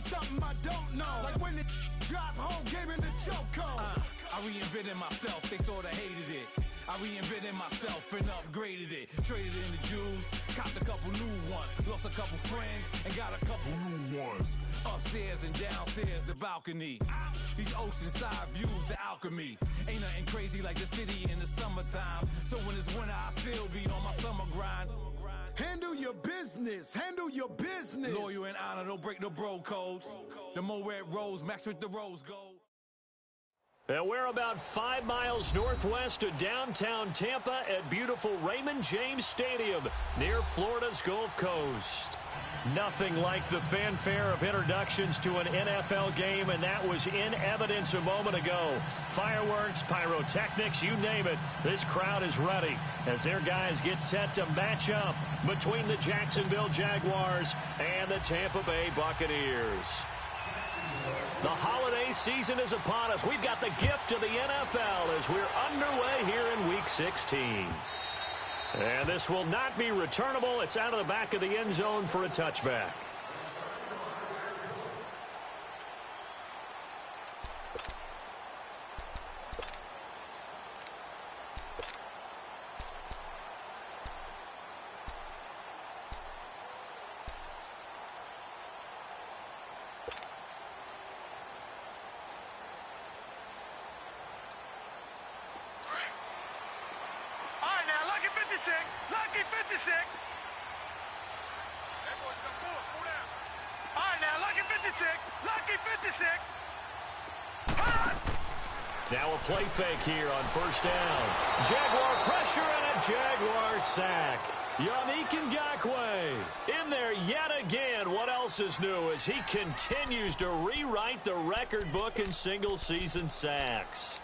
something I don't know. Like when it drop home, gave me the chokehold. I reinvented myself, they sorta hated it. I reinvented myself and upgraded it. Traded in the Jews, copped a couple new ones. Lost a couple friends and got a couple new ones. Upstairs and downstairs, the balcony. These oceanside views, the alchemy. Ain't nothing crazy like the city in the summertime. So when it's winter, I still be on my summer grind. Handle your business, handle your business. Loyal and honor, don't break the bro codes. The more red rose, max with the rose gold. And we're about 5 miles northwest of downtown Tampa at beautiful Raymond James Stadium near Florida's Gulf Coast. Nothing like the fanfare of introductions to an NFL game, and that was in evidence a moment ago. Fireworks, pyrotechnics, you name it. This crowd is ready as their guys get set to match up between the Jacksonville Jaguars and the Tampa Bay Buccaneers. The holiday season is upon us. We've got the gift of the NFL as we're underway here in Week 16. And this will not be returnable. It's out of the back of the end zone for a touchback. Lucky 56. All right, now, Lucky 56. Lucky 56. Now a play fake here on first down. Jaguar pressure and a Jaguar sack. Yannick Ngakoue in there yet again. What else is new as he continues to rewrite the record book in single-season sacks.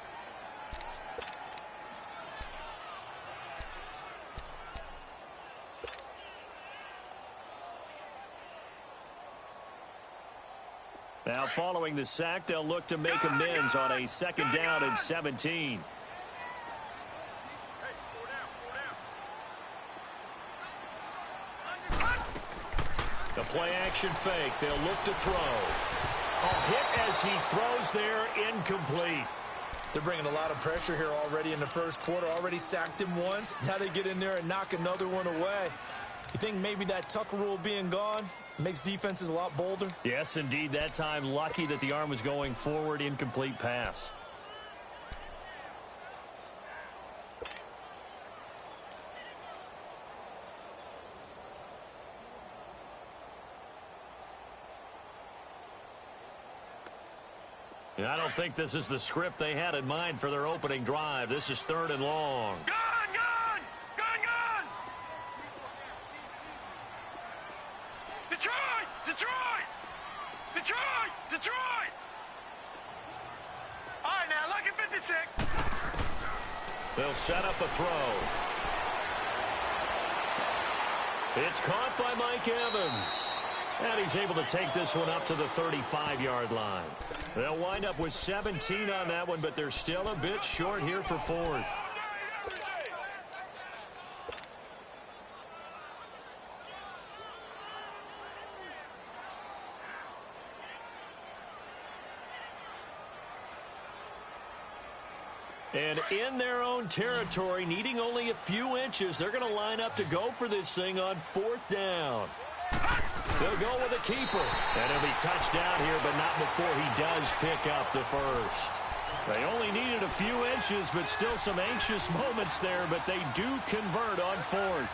Now following the sack, they'll look to make amends on a second down and 17. The play action fake. They'll look to throw. A hit as he throws there, incomplete. They're bringing a lot of pressure here already in the first quarter. Already sacked him once. Now they get in there and knock another one away. You think maybe that Tucker rule being gone makes defenses a lot bolder? Yes, indeed. That time, lucky that the arm was going forward. Incomplete pass. And I don't think this is the script they had in mind for their opening drive. This is 3rd and long. Detroit! All right, now, Lucky 56. They'll set up a throw. It's caught by Mike Evans. And he's able to take this one up to the 35-yard line. They'll wind up with 17 on that one, but they're still a bit short here for 4th. And in their own territory, needing only a few inches, they're going to line up to go for this thing on 4th down. They'll go with a keeper. And he'll be touched down here, but not before he does pick up the first. They only needed a few inches, but still some anxious moments there, but they do convert on 4th.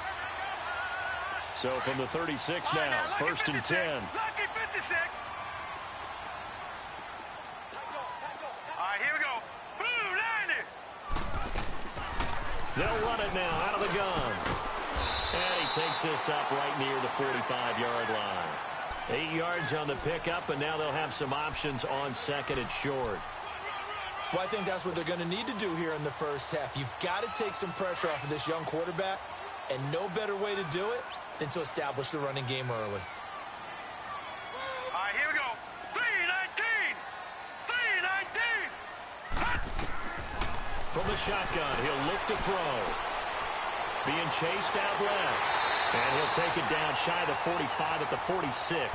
So from the 36 now, 1st and 10. Lucky 56. All right, here we go. They'll run it now out of the gun. And he takes this up right near the 45-yard line. 8 yards on the pickup, and now they'll have some options on 2nd and short. Well, I think that's what they're going to need to do here in the first half. You've got to take some pressure off of this young quarterback, and no better way to do it than to establish the running game early. All right, here we go. 3-19. 3-19. From the shotgun, he'll look to throw. Being chased out left. And he'll take it down shy of the 45 at the 46.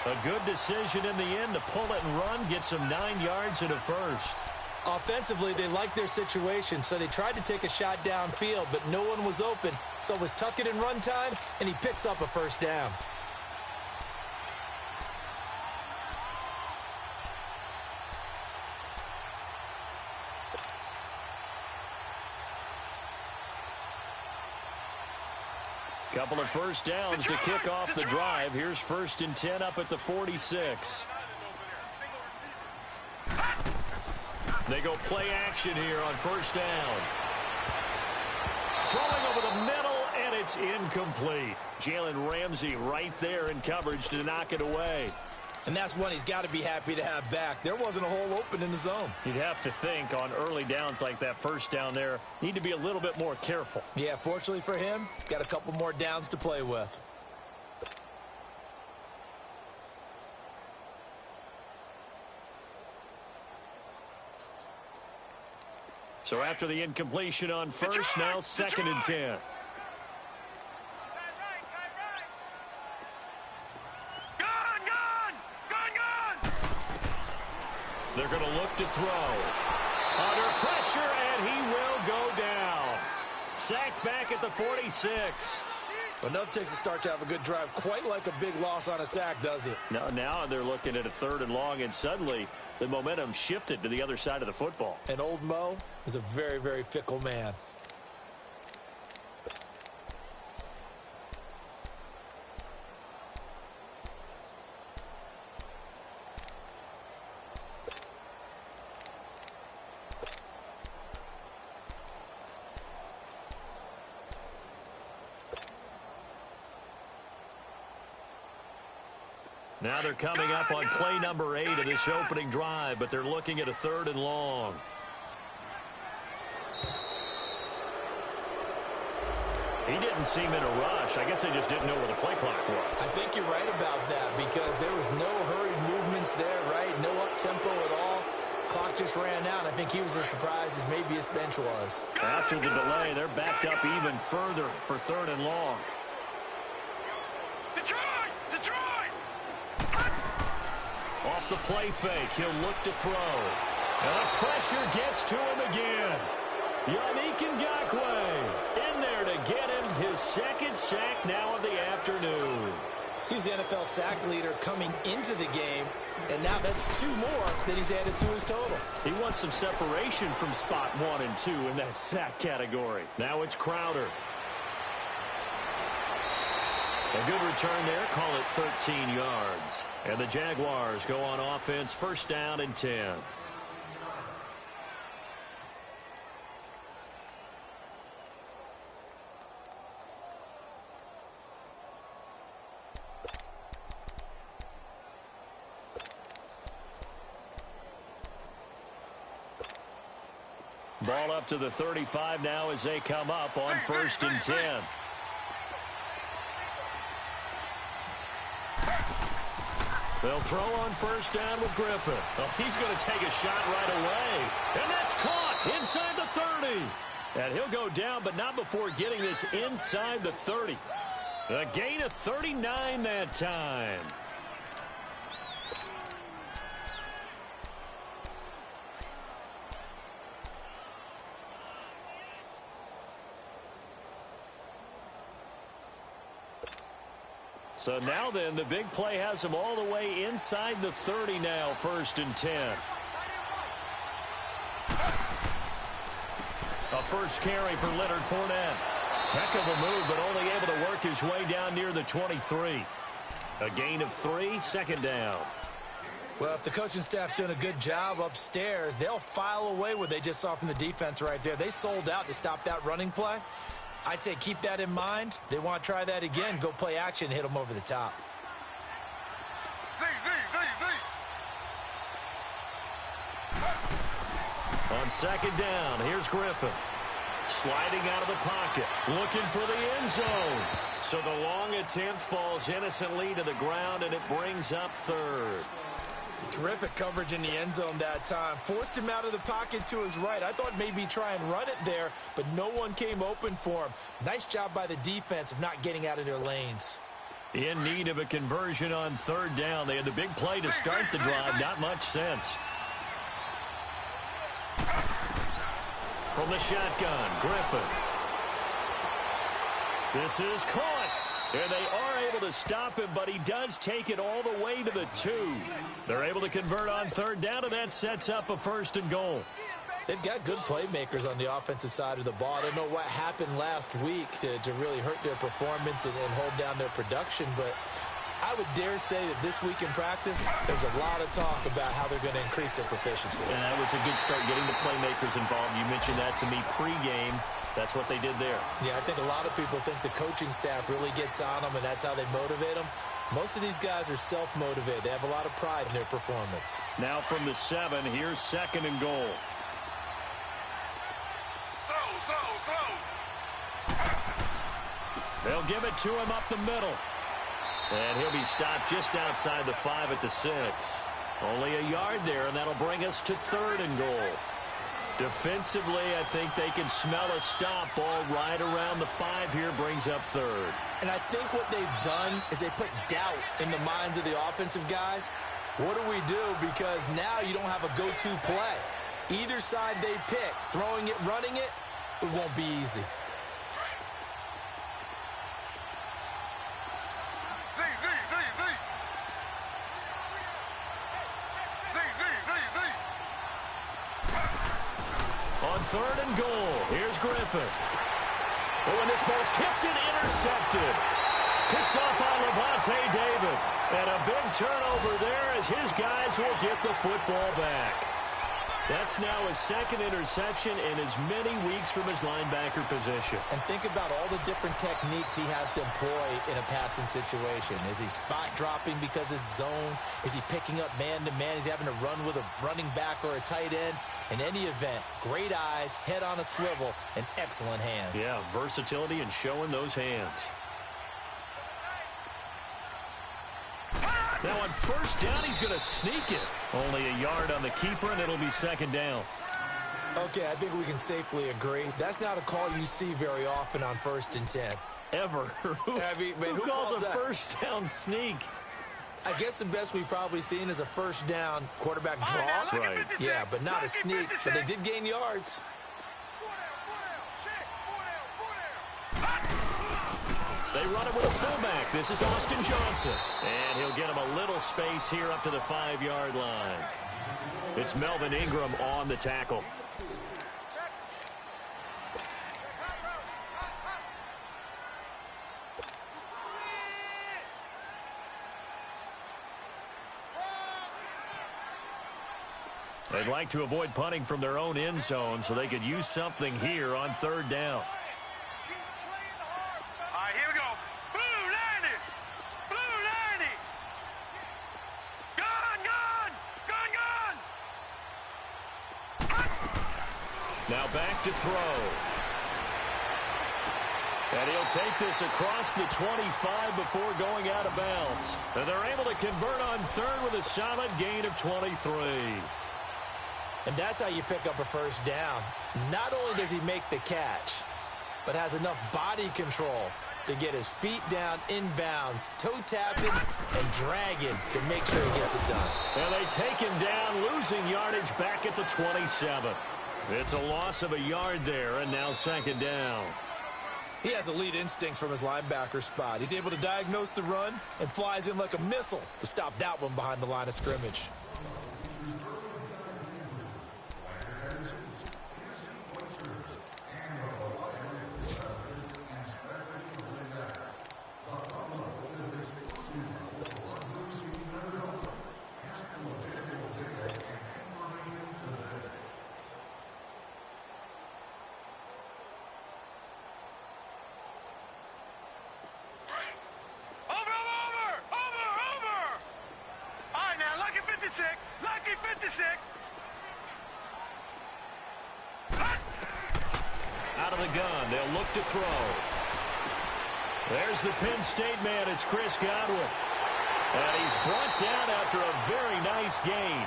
A good decision in the end to pull it and run, get some 9 yards and a first. Offensively, they liked their situation, so they tried to take a shot downfield, but no one was open. So it was tuck it and run time, and he picks up a first down. Couple of first downs to kick off the drive. Here's 1st and 10 up at the 46. They go play action here on 1st down. Throwing over the middle, and it's incomplete. Jalen Ramsey right there in coverage to knock it away. And that's one he's got to be happy to have back. There wasn't a hole open in the zone. You'd have to think on early downs like that first down there, need to be a little bit more careful. Yeah, fortunately for him, got a couple more downs to play with. So after the incompletion on first, now 2nd and 10. They're going to look to throw. Under pressure, and he will go down. Sacked back at the 46. Enough takes a start to have a good drive. Quite like a big loss on a sack, does it? No, now they're looking at a 3rd and long, and suddenly the momentum shifted to the other side of the football. And old Mo is a very, very fickle man. Now they're coming up on play number 8 of this opening drive, but they're looking at a 3rd and long. He didn't seem in a rush. I guess they just didn't know where the play clock was. I think you're right about that because there was no hurried movements there, right? No up-tempo at all. Clock just ran out. I think he was as surprised as maybe his bench was. After the delay, they're backed up even further for 3rd and long. Off the play fake, he'll look to throw. And the pressure gets to him again. Yannick Ngakoue in there to get him his 2nd sack now of the afternoon. He's the NFL sack leader coming into the game, and now that's 2 more that he's added to his total. He wants some separation from spot 1 and 2 in that sack category. Now it's Crowder. A good return there, call it 13 yards. And the Jaguars go on offense, 1st down and 10. Ball up to the 35 now as they come up on 1st and 10. They'll throw on 1st down with Griffin. Oh, he's going to take a shot right away. And that's caught inside the 30. And he'll go down, but not before getting this inside the 30. A gain of 39 that time. So now then, the big play has him all the way inside the 30 now, 1st and 10. A first carry for Leonard Fournette. Heck of a move, but only able to work his way down near the 23. A gain of 3, 2nd down. Well, if the coaching staff's doing a good job upstairs, they'll file away what they just saw from the defense right there. They sold out to stop that running play. I'd say keep that in mind. They want to try that again. Go play action, hit them over the top. On 2nd down, here's Griffin. Sliding out of the pocket, looking for the end zone. So the long attempt falls innocently to the ground, and it brings up 3rd. Terrific coverage in the end zone that time. Forced him out of the pocket to his right. I thought maybe try and run it there, but no one came open for him. Nice job by the defense of not getting out of their lanes. In need of a conversion on third down. They had the big play to start the drive. Not much sense. From the shotgun, Griffin. This is caught. And they are able to stop him, but he does take it all the way to the 2. They're able to convert on third down, and that sets up a 1st and goal. They've got good playmakers on the offensive side of the ball. I don't know what happened last week to really hurt their performance and hold down their production, but I would dare say that this week in practice, there's a lot of talk about how they're going to increase their proficiency. And that was a good start, getting the playmakers involved. You mentioned that to me pregame. That's what they did there. Yeah, I think a lot of people think the coaching staff really gets on them, and that's how they motivate them. Most of these guys are self-motivated. They have a lot of pride in their performance. Now from the 7, here's 2nd and goal. They'll give it to him up the middle. And he'll be stopped just outside the 5 at the 6. Only a yard there, and that'll bring us to 3rd and goal. Defensively, I think they can smell a stop. Ball right around the 5 here, brings up 3rd. And I think what they've done is they put doubt in the minds of the offensive guys. What do we do? Because now you don't have a go-to play. Either side they pick, throwing it, running it, it won't be easy. On 3rd and goal, here's Griffin. Oh, and this ball's tipped and intercepted. Picked off by Levante David. And a big turnover there as his guys will get the football back. That's now his 2nd interception in as many weeks from his linebacker position. And think about all the different techniques he has to employ in a passing situation. Is he spot dropping because it's zone? Is he picking up man-to-man? Is he having to run with a running back or a tight end? In any event, great eyes, head on a swivel, and excellent hands. Yeah, versatility and showing those hands. Now on 1st down, he's going to sneak it. Only a yard on the keeper, and it'll be 2nd down. Okay, I think we can safely agree. That's not a call you see very often on 1st and 10. Ever. Who calls a 1st down sneak? I guess the best we've probably seen is a 1st down quarterback draw. Right. Yeah, but not a sneak. But they did gain yards. They run it with a fullback. This is Austin Johnson. And he'll get him a little space here up to the 5-yard line. It's Melvin Ingram on the tackle. They'd like to avoid punting from their own end zone so they could use something here on 3rd down. All right, here we go. Blue 90. Blue 90. Gone, gone. Gone, gone. Now back to throw. And he'll take this across the 25 before going out of bounds. And they're able to convert on 3rd with a solid gain of 23. And that's how you pick up a 1st down. Not only does he make the catch, but has enough body control to get his feet down inbounds, toe tapping and dragging to make sure he gets it done. And they take him down, losing yardage back at the 27. It's a loss of a yard there, and now 2nd down. He has elite instincts from his linebacker spot. He's able to diagnose the run and flies in like a missile to stop that one behind the line of scrimmage. Lucky 56. Out of the gun, they'll look to throw. There's the Penn State man, it's Chris Godwin. And he's brought down after a very nice gain.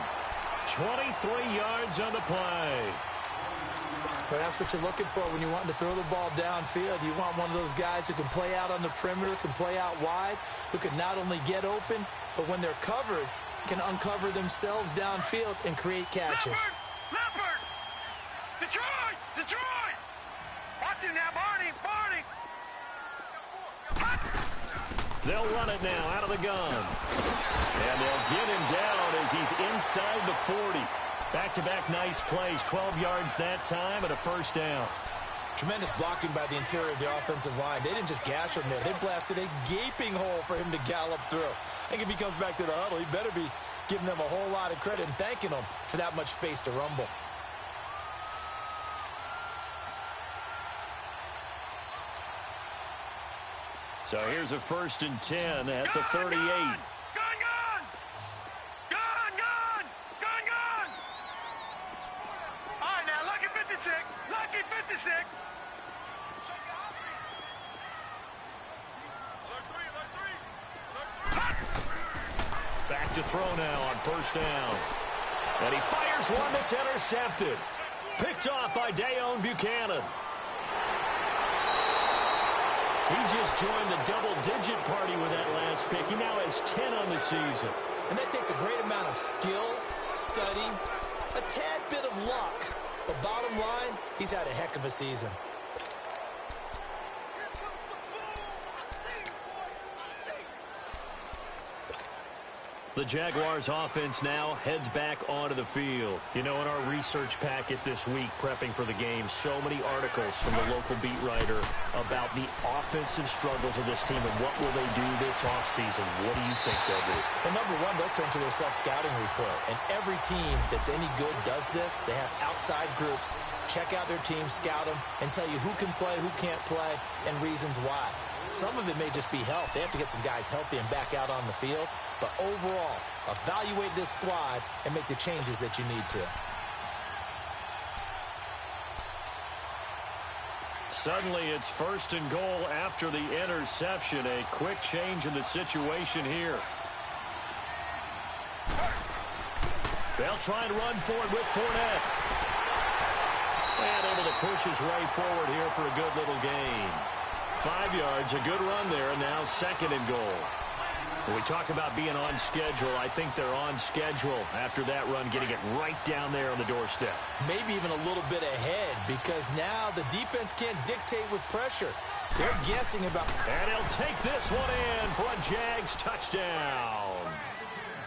23 yards on the play. But that's what you're looking for when you want to throw the ball downfield. You want one of those guys who can play out on the perimeter, can play out wide, who can not only get open, but when they're covered, can uncover themselves downfield and create catches. Leopard! Detroit! Detroit! Watch him now, Barney! Barney! They'll run it now out of the gun. And they'll get him down as he's inside the 40. Back-to-back nice plays, 12 yards that time and a first down. Tremendous blocking by the interior of the offensive line. They didn't just gash him there. They blasted a gaping hole for him to gallop through. I think if he comes back to the huddle, he better be giving them a whole lot of credit and thanking them for that much space to rumble. So here's a 1st and 10 at the 38. Gun! All right, now, lucky 56. Lucky 56. Back to throw now on 1st down. And he fires one that's intercepted. Picked off by Dayon Buchanan. He just joined the double-digit party with that last pick. He now has 10 on the season. And that takes a great amount of skill, study, a tad bit of luck. But bottom line, he's had a heck of a season. The Jaguars offense now heads back onto the field. You know, in our research packet this week, prepping for the game, so many articles from the local beat writer about the offensive struggles of this team and what will they do this offseason. What do you think they'll do? Well, number one, they'll turn to their self-scouting report. And every team that's any good does this. They have outside groups. Check out their team, scout them, and tell you who can play, who can't play, and reasons why. Some of it may just be health. They have to get some guys healthy and back out on the field. But overall, evaluate this squad and make the changes that you need to. Suddenly, it's 1st and goal after the interception. A quick change in the situation here. They'll try and run for it with Fournette. And able to push his way forward here for a good little gain. 5 yards, a good run there, and now 2nd and goal. When we talk about being on schedule, I think they're on schedule after that run, getting it right down there on the doorstep. Maybe even a little bit ahead, because now the defense can't dictate with pressure. They're guessing about... And he'll take this one in for a Jags touchdown.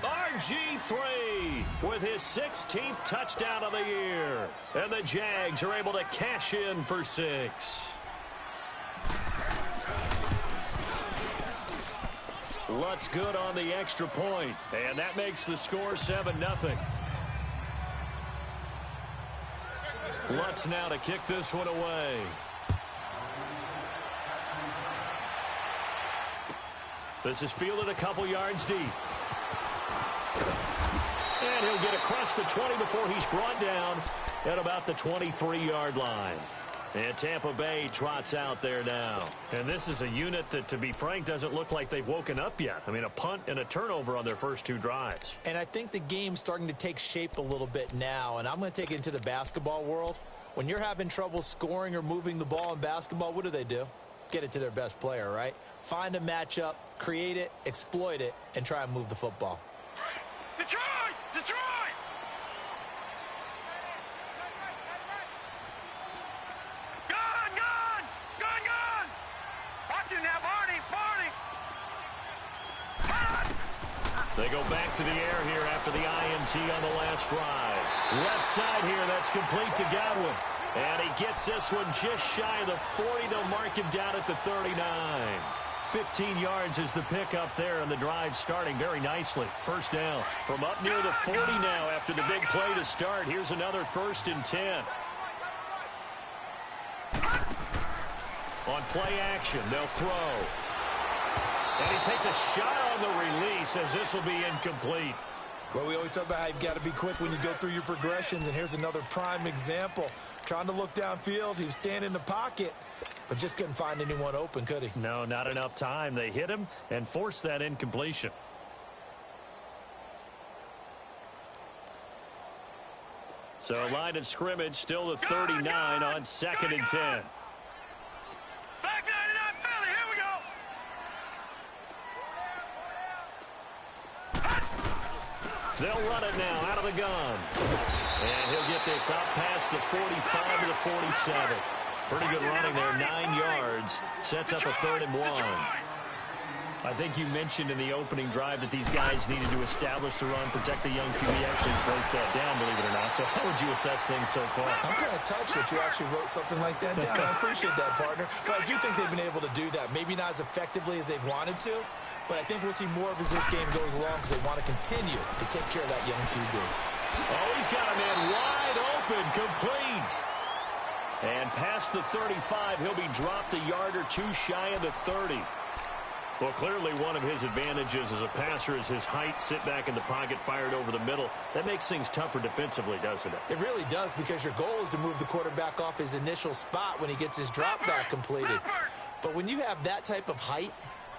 RG3 with his 16th touchdown of the year. And the Jags are able to cash in for 6. Lutz good on the extra point, and that makes the score 7-0. Lutz now to kick this one away. This is fielded a couple yards deep. And he'll get across the 20 before he's brought down at about the 23-yard line. And Tampa Bay trots out there now. And this is a unit that, to be frank, doesn't look like they've woken up yet. I mean, a punt and a turnover on their first 2 drives. And I think the game's starting to take shape a little bit now. And I'm going to take it into the basketball world. When you're having trouble scoring or moving the ball in basketball, what do? Get it to their best player, right? Find a matchup, create it, exploit it, and try and move the football. Detroit! Detroit! They go back to the air here after the INT on the last drive. Left side here, that's complete to Godwin. And he gets this one just shy of the 40. They'll mark him down at the 39. 15 yards is the pickup there, and the drive starting very nicely. First down from up near the 40 now after the big play to start. Here's another 1st and 10. On play action, they'll throw. And he takes a shot on the release as this will be incomplete. Well, we always talk about how you've got to be quick when you go through your progressions, and here's another prime example. Trying to look downfield, he was standing in the pocket, but just couldn't find anyone open, could he? No, not enough time. They hit him and forced that incompletion. So line of scrimmage still the 39 on 2nd and 10. Back 99 Philly, here we go. They'll run it now out of the gun. And he'll get this out past the 45 to the 47. Pretty good running there, 9 yards. Sets up a 3rd and 1. I think you mentioned in the opening drive that these guys needed to establish the run, protect the young QB, actually break that down, believe it or not. So how would you assess things so far? I'm kind of touched that you actually wrote something like that down. I appreciate that, partner. But I do think they've been able to do that. Maybe not as effectively as they've wanted to, but I think we'll see more of as this game goes along because they want to continue to take care of that young QB. Oh, he's got a man wide open, complete. And past the 35, he'll be dropped a yard or two shy of the 30. Well, clearly one of his advantages as a passer is his height, sit back in the pocket, fired over the middle. That makes things tougher defensively, doesn't it? It really does, because your goal is to move the quarterback off his initial spot when he gets his drop back completed. But when you have that type of height,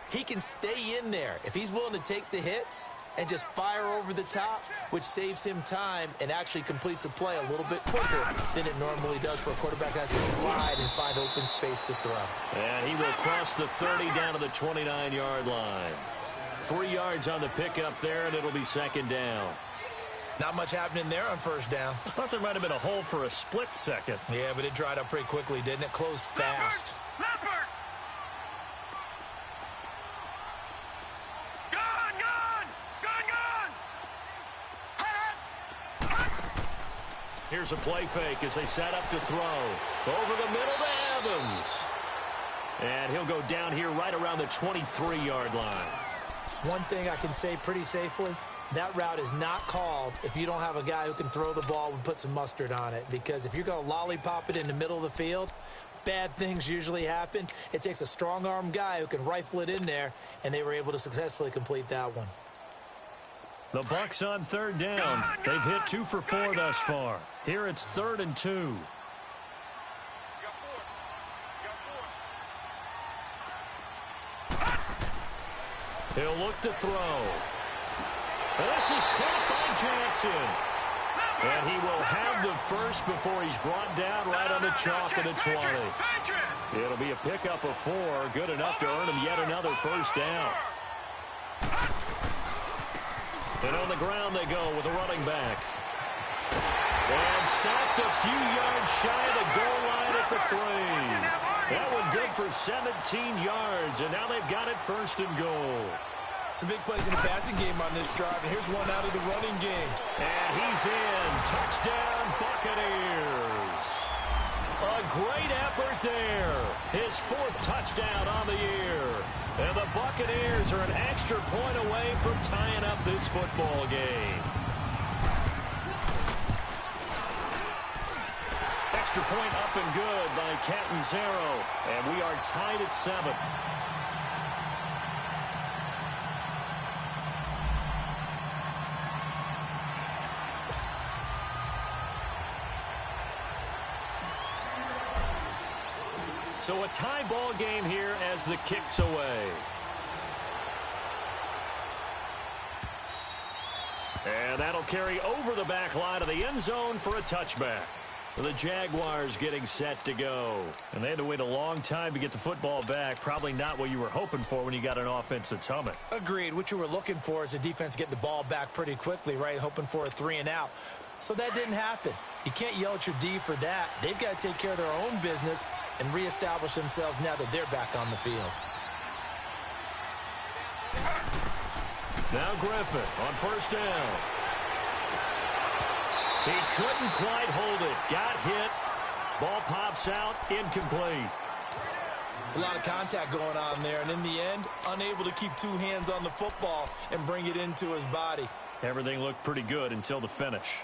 he can stay in there if he's willing to take the hits and just fire over the top, which saves him time and actually completes a play a little bit quicker than it normally does for a quarterback that has to slide and find open space to throw. And he will cross the 30 down to the 29-yard line. 3 yards on the pickup there, and it'll be 2nd down. Not much happening there on 1st down. I thought there might have been a hole for a split second. Yeah, but it dried up pretty quickly, didn't it? Closed fast. Leopard! Here's a play fake as they set up to throw. Over the middle to Evans. And he'll go down here right around the 23-yard line. One thing I can say pretty safely, that route is not called if you don't have a guy who can throw the ball and put some mustard on it. Because if you're going to lollipop it in the middle of the field, bad things usually happen. It takes a strong-arm guy who can rifle it in there, and they were able to successfully complete that one. The Bucs on 3rd down. They've hit 2 for 4 thus far. Here it's 3rd and 2. He'll look to throw. This is caught by Jackson. And he will have the first before he's brought down right on the chalk of the 20. It'll be a pickup of 4, good enough to earn him yet another 1st down. And on the ground they go with a running back. And stopped a few yards shy of the goal line at the 3. That one good for 17 yards, and now they've got it 1st and goal. Some big plays in the passing game on this drive, and here's one out of the running game. And he's in. Touchdown, Buccaneers. A great effort there. His 4th touchdown on the year. And the Buccaneers are an extra point away from tying up this football game. Extra point up and good by Catanzaro. And we are tied at 7. So a tie ball game here as the kick's away. And that'll carry over the back line of the end zone for a touchback. The Jaguars getting set to go. And they had to wait a long time to get the football back. Probably not what you were hoping for when you got an offense that's humming. Agreed. What you were looking for is the defense getting the ball back pretty quickly, right? Hoping for a 3 and out. So that didn't happen. You can't yell at your D for that. They've got to take care of their own business and reestablish themselves now that they're back on the field. Now Griffin on 1st down. He couldn't quite hold it. Got hit. Ball pops out. Incomplete. It's a lot of contact going on there, and in the end, unable to keep 2 hands on the football and bring it into his body. Everything looked pretty good until the finish.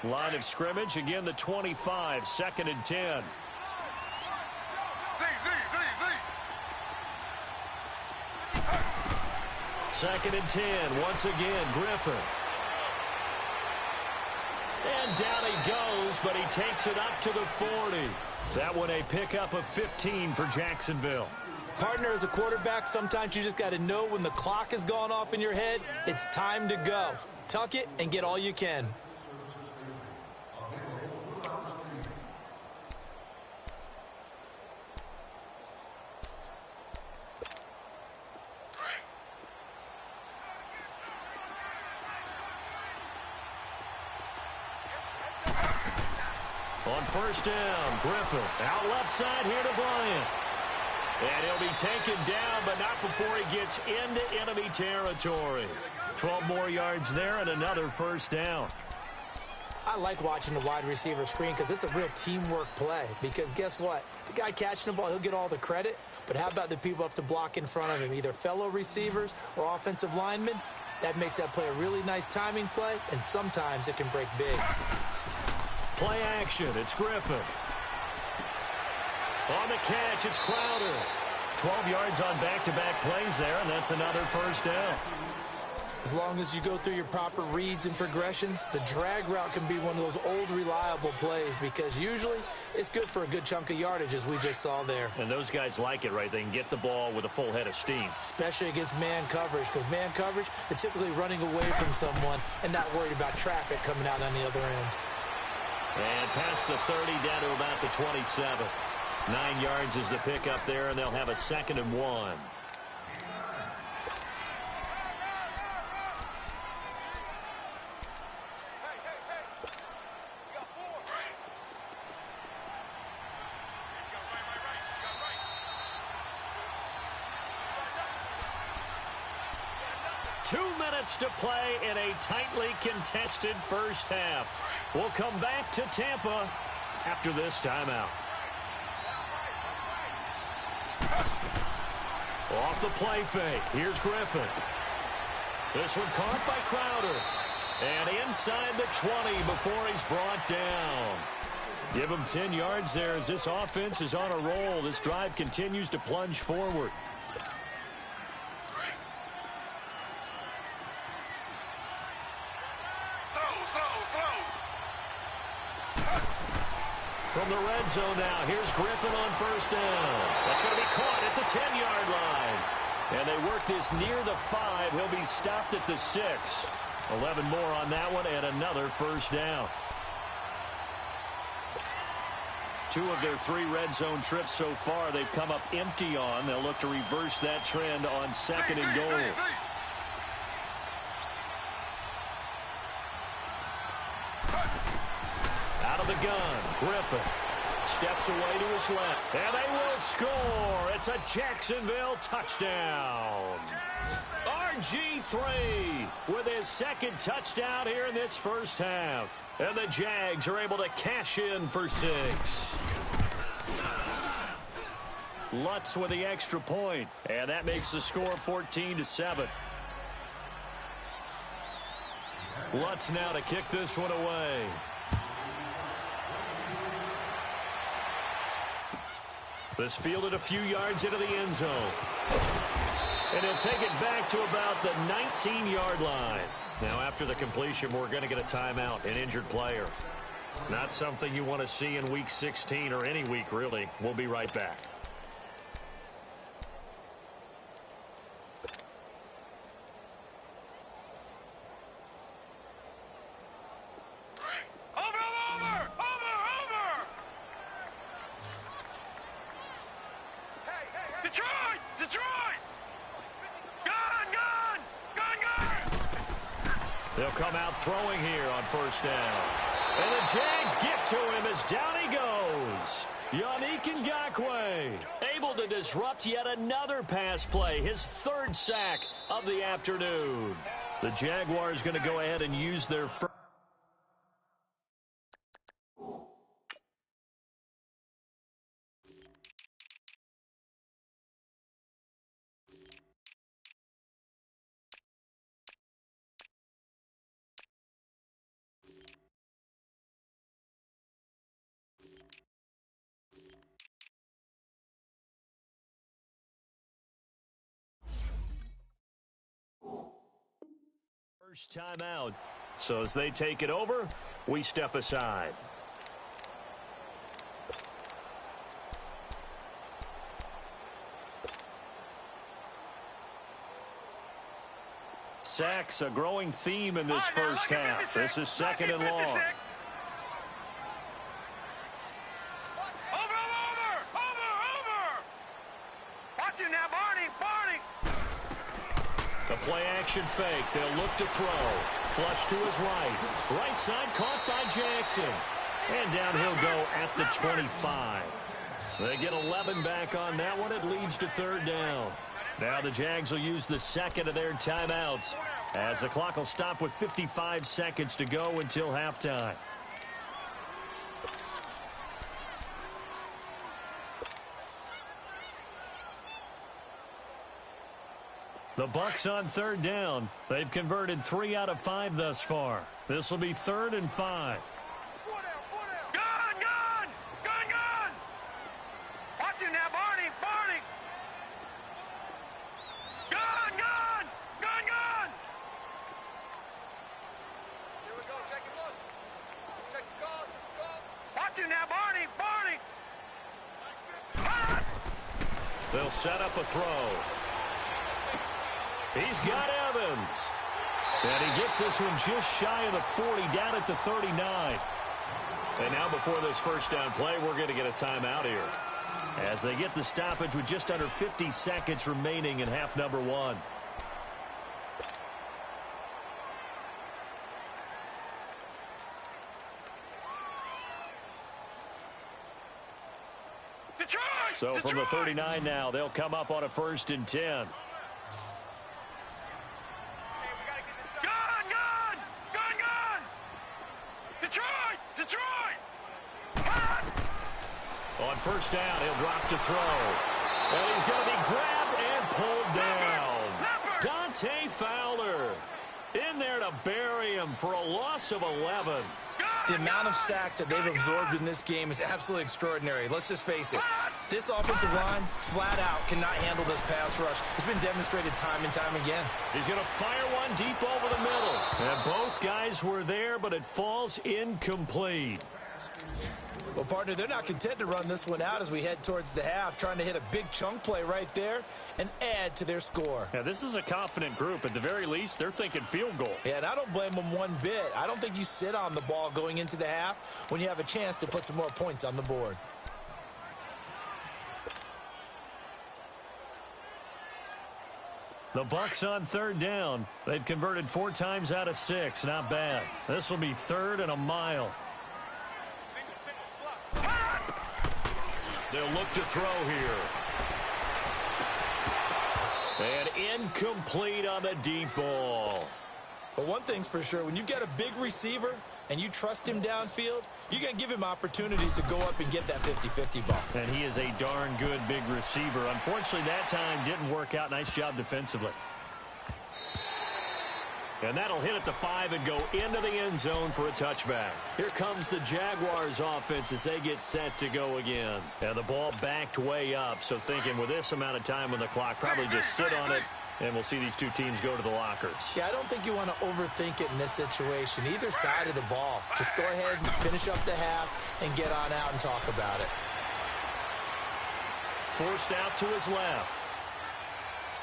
Line of scrimmage, again the 25, 2nd and 10. Second and 10, once again, Griffin. And down he goes, but he takes it up to the 40. That one a pickup of 15 for Jacksonville. Partner, as a quarterback, sometimes you just got to know when the clock has gone off in your head, it's time to go. tuck it and get all you can. On first down, Griffin out left side here to Bryant. And he'll be taken down, but not before he gets into enemy territory. 12 more yards there and another first down. I like watching the wide receiver screen because it's a real teamwork play. Because guess what? The guy catching the ball, he'll get all the credit. But how about the people up to block in front of him, either fellow receivers or offensive linemen? That makes that play a really nice timing play, and sometimes it can break big. Play action, it's Griffin. On the catch, it's Crowder. 12 yards on back-to-back plays there, and that's another first down. As long as you go through your proper reads and progressions, the drag route can be one of those old reliable plays because usually it's good for a good chunk of yardage, as we just saw there. And those guys like it, right? They can get the ball with a full head of steam. Especially against man coverage, because man coverage, they're typically running away from someone and not worried about traffic coming out on the other end. And past the 30 down to about the 27. 9 yards is the pickup there, and they'll have a 2nd and 1. To play in a tightly contested first half. We'll come back to Tampa after this timeout. Off the play fake. Here's Griffin. This one caught by Crowder. And inside the 20 before he's brought down. Give him 10 yards there as this offense is on a roll. This drive continues to plunge forward. From the red zone now, here's Griffin on first down. That's going to be caught at the 10-yard line. And they work this near the 5. He'll be stopped at the 6. 11 more on that one and another first down. 2 of their 3 red zone trips so far they've come up empty on. They'll look to reverse that trend on 2nd and goal. Out of the gun, Griffin steps away to his left, and they will score. It's a Jacksonville touchdown. RG3 with his 2nd touchdown here in this first half. And the Jags are able to cash in for 6. Lutz with the extra point, and that makes the score 14-7. Lutz now to kick this one away. This fielded a few yards into the end zone. And he'll take it back to about the 19-yard line. Now, after the completion, we're going to get a timeout, an injured player. Not something you want to see in Week 16 or any week, really. We'll be right back. They'll come out throwing here on first down. And the Jags get to him as down he goes. Yannick Ngakoue able to disrupt yet another pass play, his 3rd sack of the afternoon. The Jaguars going to go ahead and use their first. First timeout. So as they take it over, we step aside. sacks, a growing theme in this first half. This is second and long. Over. Watch it now, Barney. The play action fake. They'll look to throw. Flush to his right. Right side caught by Jackson. And down he'll go at the 25. They get 11 back on that one. It leads to third down. Now the Jags will use the second of their timeouts as the clock will stop with 55 seconds to go until halftime. The Bucs on third down. They've converted 3 out of 5 thus far. This will be 3rd and 5. Gun! Watch it now, Barney! Gun! Here we go, check it, boss. Check the guard. Watch it now, Barney! They'll set up a throw. He's got Evans. And he gets this one just shy of the 40, down at the 39. And now before this first down play, we're going to get a timeout here, as they get the stoppage with just under 50 seconds remaining in half number 1. So from the 39 now, they'll come up on a 1st and 10. On first down, he'll drop to throw. And he's going to be grabbed and pulled down. Dante Fowler in there to bury him for a loss of 11. The amount of sacks that they've absorbed in this game is absolutely extraordinary. Let's just face it. This offensive line, flat out, cannot handle this pass rush. It's been demonstrated time and time again. He's going to fire one deep over the middle. And both guys were there, but it falls incomplete. Well, partner, they're not content to run this one out as we head towards the half, trying to hit a big chunk play right there and add to their score. Yeah, this is a confident group. At the very least, they're thinking field goal. Yeah, and I don't blame them one bit. I don't think you sit on the ball going into the half when you have a chance to put some more points on the board. The Bucs on third down. They've converted 4 times out of 6. Not bad. This will be 3rd and a mile. They'll look to throw here. And incomplete on the deep ball. But one thing's for sure, when you've got a big receiver and you trust him downfield, you're going to give him opportunities to go up and get that 50-50 ball. And he is a darn good big receiver. Unfortunately, that time didn't work out. Nice job defensively. And that'll hit at the 5 and go into the end zone for a touchback. Here comes the Jaguars offense as they get set to go again. And the ball backed way up, so thinking with this amount of time on the clock, probably just sit on it, and we'll see these two teams go to the lockers. Yeah, I don't think you want to overthink it in this situation. Either side of the ball. Just go ahead and finish up the half and get on out and talk about it. Forced out to his left.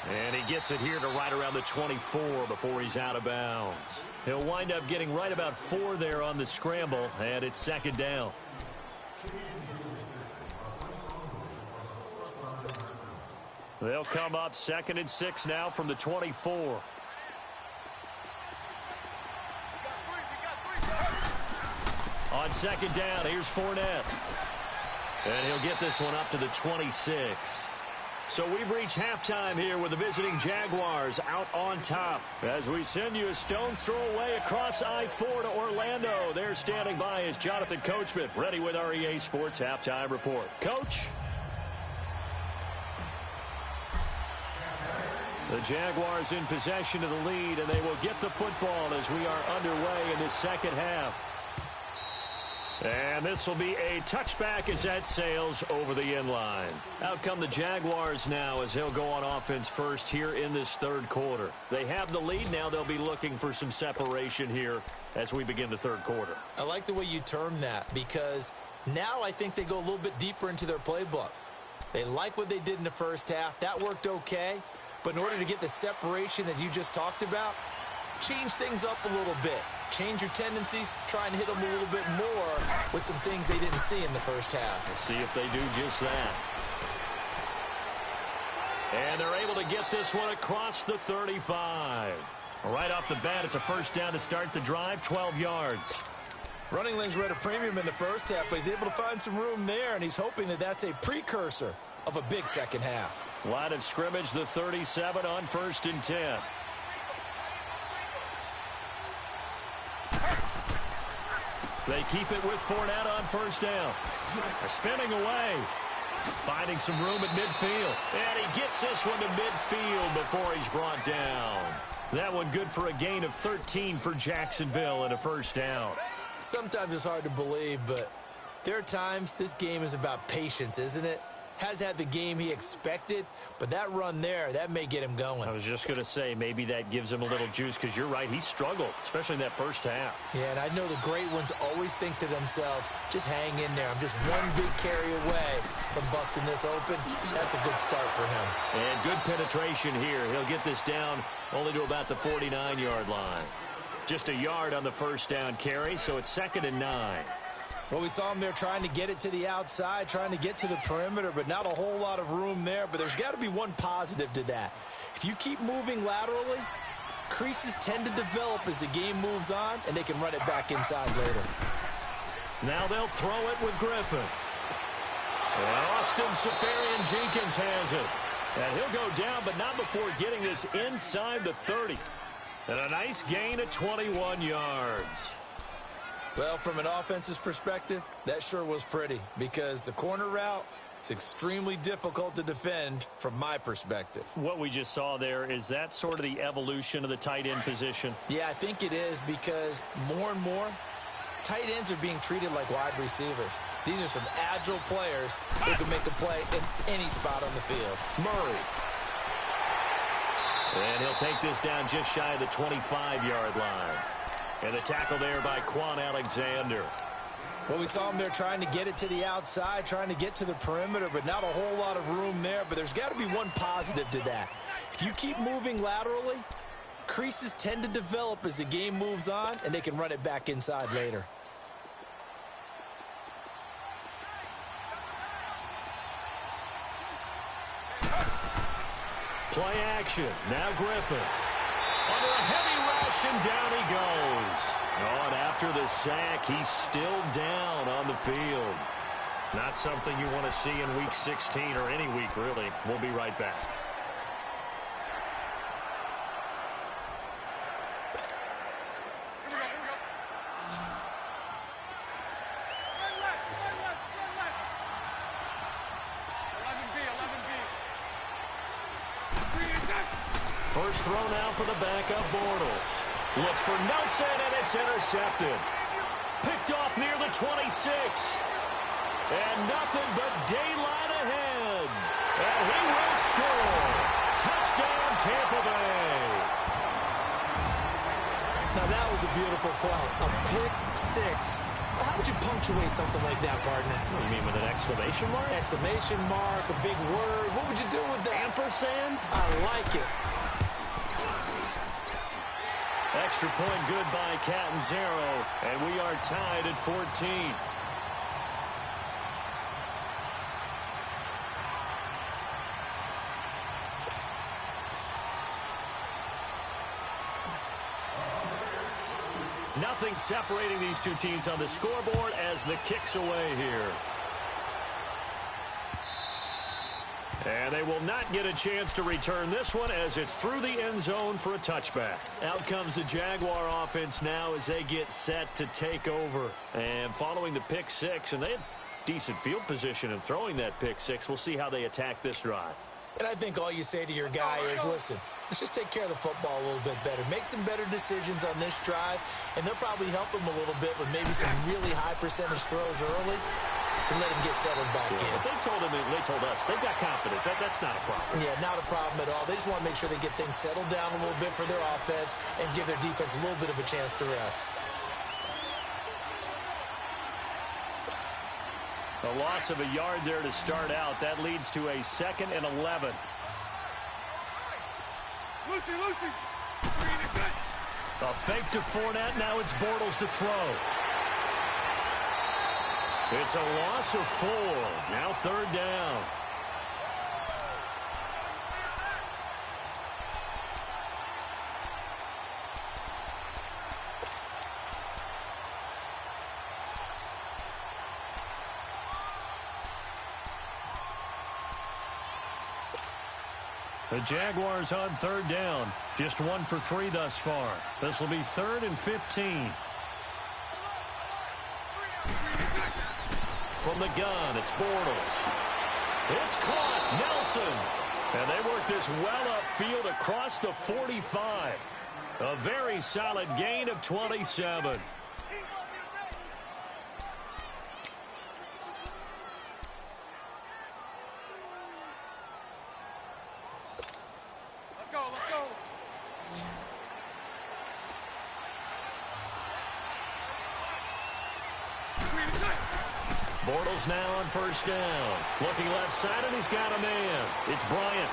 And he gets it here to right around the 24 before he's out of bounds. He'll wind up getting right about 4 there on the scramble, and it's 2nd down. They'll come up 2nd and 6 now from the 24. On 2nd down, here's Fournette. And he'll get this one up to the 26. So we've reached halftime here with the visiting Jaguars out on top. As we send you a stone's throw away across I-4 to Orlando. There standing by is Jonathan Coachman, ready with our EA Sports Halftime Report. Coach? The Jaguars in possession of the lead, and they will get the football as we are underway in this second half. And this will be a touchback as that sails over the end line. Out come the Jaguars now as they'll go on offense first here in this third quarter. They have the lead. Now they'll be looking for some separation here as we begin the third quarter. I like the way you term that, because now I think they go a little bit deeper into their playbook. They like what they did in the 1st half. That worked okay. But in order to get the separation that you just talked about, change things up a little bit. Change your tendencies, try and hit them a little bit more with some things they didn't see in the first half. We'll see if they do just that. And they're able to get this one across the 35. Right off the bat, it's a first down to start the drive, 12 yards. Running lanes were at a premium in the first half, but he's able to find some room there, and he's hoping that that's a precursor of a big second half. Line of scrimmage, the 37 on 1st and 10. They keep it with Fournette on first down. Spinning away. Finding some room at midfield. And he gets this one to midfield before he's brought down. That one good for a gain of 13 for Jacksonville and a first down. Sometimes it's hard to believe, but there are times this game is about patience, isn't it? Has had the game he expected, but that run there, that may get him going. I was just going to say, maybe that gives him a little juice, because you're right, he struggled, especially in that first half. Yeah, and I know the great ones always think to themselves, just hang in there. I'm just one big carry away from busting this open. That's a good start for him. And good penetration here. He'll get this down only to about the 49-yard line. Just a yard on the first down carry, so it's 2nd and 9. Well, we saw him there trying to get it to the outside, trying to get to the perimeter, but not a whole lot of room there. But there's got to be one positive to that. If you keep moving laterally, creases tend to develop as the game moves on, and they can run it back inside later. Now they'll throw it with Griffin. And Austin Seferian-Jenkins has it. And he'll go down, but not before getting this inside the 30. And a nice gain of 21 yards. Well, from an offense's perspective, that sure was pretty, because the corner route is extremely difficult to defend from my perspective. What we just saw there, is that sort of the evolution of the tight end position? Yeah, I think it is, because more and more, tight ends are being treated like wide receivers. These are some agile players who can make a play in any spot on the field. Murray. And he'll take this down just shy of the 25-yard line. And the tackle there by Quan Alexander. Well, we saw him there trying to get it to the outside, trying to get to the perimeter, but not a whole lot of room there. But there's got to be one positive to that. If you keep moving laterally, creases tend to develop as the game moves on, and they can run it back inside later. Play action. Now Griffin. Under a heavy rush, and down he goes. Oh, and after the sack, he's still down on the field. Not something you want to see in Week 16 or any week, really. We'll be right back. First throw now for the backup Bortles. Looks for Nelson, and it's intercepted. Picked off near the 26. And nothing but daylight ahead. And he will score. Touchdown, Tampa Bay. Now that was a beautiful play. A pick six. How would you punctuate something like that, partner? What do you mean, with an exclamation mark? Exclamation mark, a big word. What would you do with that? Ampersand? I like it. Extra point good by Catanzaro, and we are tied at 14. Nothing separating these two teams on the scoreboard as the kick's away here. And they will not get a chance to return this one as it's through the end zone for a touchback. Out comes the Jaguar offense now as they get set to take over. And following the pick six, and they had decent field position in throwing that pick six. We'll see how they attack this drive. And I think all you say to your guy is, listen, let's just take care of the football a little bit better. Make some better decisions on this drive, and they'll probably help him a little bit with maybe some really high percentage throws early to let him get settled back in. But they told us, they've got confidence. That's not a problem. Yeah, not a problem at all. They just want to make sure they get things settled down a little bit for their offense and give their defense a little bit of a chance to rest. A loss of a yard there to start out. That leads to a 2nd and 11. Lucy. A fake to Fournette. Now it's Bortles to throw. It's a loss of 4. Now 3rd down. The Jaguars on 3rd down. Just 1 for 3 thus far. This will be 3rd and 15. From the gun, it's Bortles. It's caught. Nelson. And they work this well upfield across the 45. A very solid gain of 27. Bortles now on 1st down. Looking left side, and he's got a man. It's Bryant.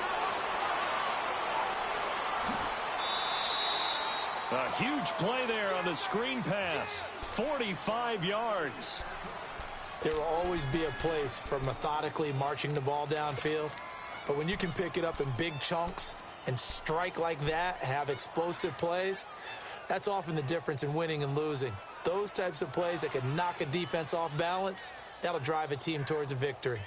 A huge play there on the screen pass. 45 yards. There will always be a place for methodically marching the ball downfield. But when you can pick it up in big chunks and strike like that, have explosive plays, that's often the difference in winning and losing. Those types of plays that can knock a defense off balance, that'll drive a team towards a victory.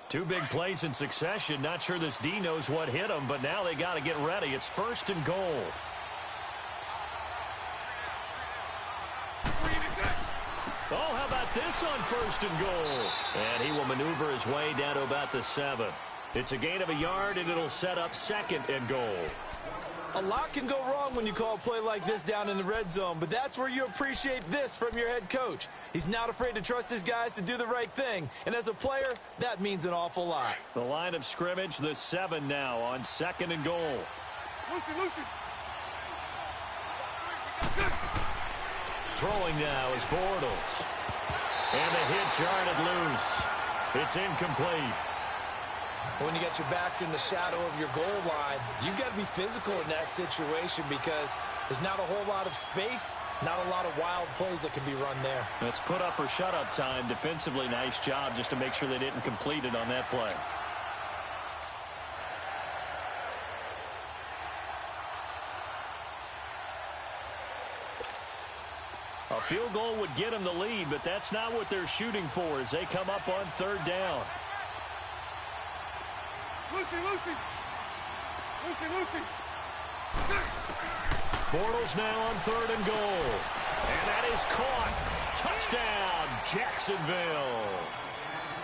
2 big plays in succession. Not sure this D knows what hit him, but now they got to get ready. It's 1st and goal. Oh, how about this on 1st and goal? And he will maneuver his way down to about the 7. It's a gain of a yard, and it'll set up 2nd and goal. A lot can go wrong when you call a play like this down in the red zone, but that's where you appreciate this from your head coach. He's not afraid to trust his guys to do the right thing, and as a player, that means an awful lot. The line of scrimmage, the 7 now on 2nd and goal. Lucy. Throwing now is Bortles. And the hit jarred it loose. It's incomplete. When you got your backs in the shadow of your goal line, you've got to be physical in that situation because there's not a whole lot of space, not a lot of wild plays that can be run there. It's put up or shut up time. Defensively, nice job just to make sure they didn't complete it on that play. A field goal would get them the lead, but that's not what they're shooting for as they come up on 3rd down. Lucy. Bortles now on 3rd and goal. And that is caught. Touchdown, Jacksonville.